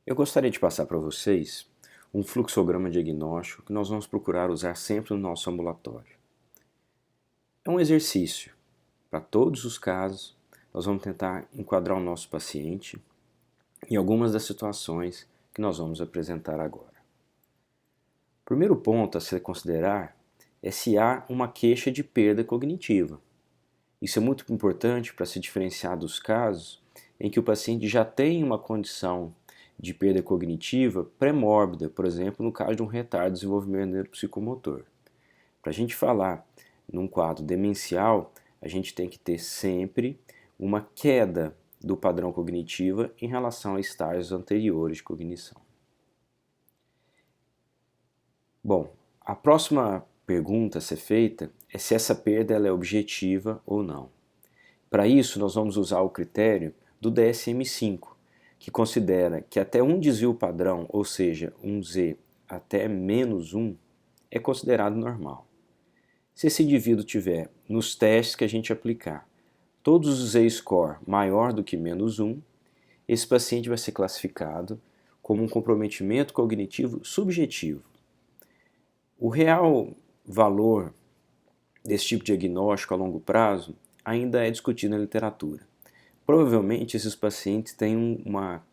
Eu gostaria de passar para vocês um fluxograma diagnóstico que nós vamos procurar usar sempre no nosso ambulatório. É um exercício. Para todos os casos, nós vamos tentar enquadrar o nosso paciente em algumas das situações que nós vamos apresentar agora. O primeiro ponto a se considerar é se há uma queixa de perda cognitiva. Isso é muito importante para se diferenciar dos casos em que o paciente já tem uma condição de perda cognitiva pré-mórbida, por exemplo, no caso de um retardo de desenvolvimento neuropsicomotor. Para a gente falar num quadro demencial, a gente tem que ter sempre uma queda do padrão cognitivo em relação a estágios anteriores de cognição. Bom, a próxima pergunta a ser feita é se essa perda ela é objetiva ou não. Para isso, nós vamos usar o critério do DSM-5, que considera que até um desvio padrão, ou seja, um Z até -1, é considerado normal. Se esse indivíduo tiver, nos testes que a gente aplicar, todos os Z-score maior do que -1, esse paciente vai ser classificado como um comprometimento cognitivo subjetivo. O real valor desse tipo de diagnóstico a longo prazo ainda é discutido na literatura. Provavelmente esses pacientes têm uma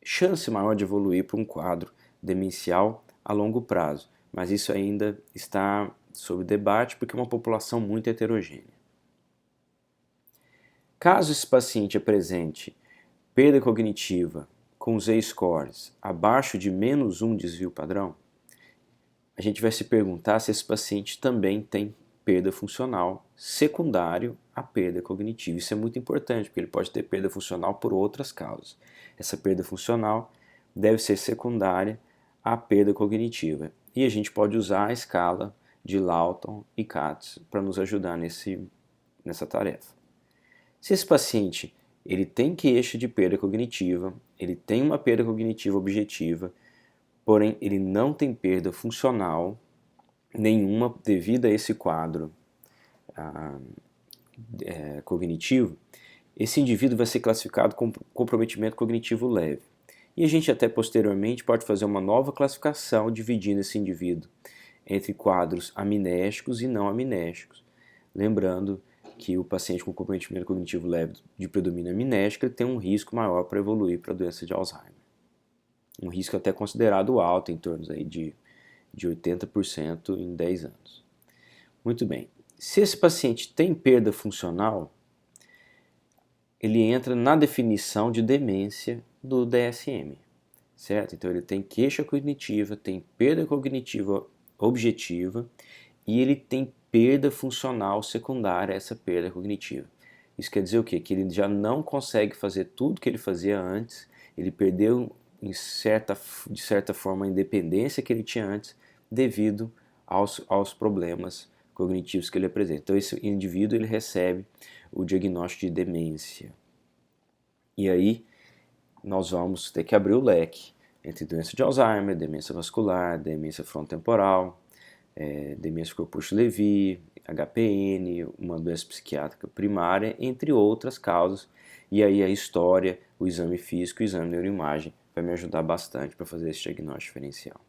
chance maior de evoluir para um quadro demencial a longo prazo, mas isso ainda está sob debate porque é uma população muito heterogênea. Caso esse paciente apresente perda cognitiva com Z-scores abaixo de -1 desvio padrão, a gente vai se perguntar se esse paciente também tem perda funcional secundário à perda cognitiva. Isso é muito importante, porque ele pode ter perda funcional por outras causas. Essa perda funcional deve ser secundária à perda cognitiva. E a gente pode usar a escala de Lawton e Katz para nos ajudar nessa tarefa. Se esse paciente ele tem queixa de perda cognitiva, ele tem uma perda cognitiva objetiva, porém ele não tem perda funcional nenhuma devido a esse quadro cognitivo, esse indivíduo vai ser classificado como comprometimento cognitivo leve. E a gente até posteriormente pode fazer uma nova classificação dividindo esse indivíduo entre quadros amnésicos e não amnésicos. Lembrando que o paciente com comprometimento cognitivo leve de predomínio amnésico tem um risco maior para evoluir para a doença de Alzheimer. Um risco até considerado alto, em torno aí de 80% em 10 anos. Muito bem. Se esse paciente tem perda funcional, ele entra na definição de demência do DSM, certo? Então ele tem queixa cognitiva, tem perda cognitiva objetiva e ele tem perda funcional secundária a essa perda cognitiva. Isso quer dizer o quê? Que ele já não consegue fazer tudo que ele fazia antes, ele perdeu de certa forma a independência que ele tinha antes devido aos problemas cognitivos que ele apresenta. Então esse indivíduo ele recebe o diagnóstico de demência. E aí nós vamos ter que abrir o leque entre doença de Alzheimer, demência vascular, demência frontotemporal, demência Corpúsculo-Levy, HPN, uma doença psiquiátrica primária, entre outras causas. E aí a história, o exame físico, o exame de neuroimagem vai me ajudar bastante para fazer esse diagnóstico diferencial.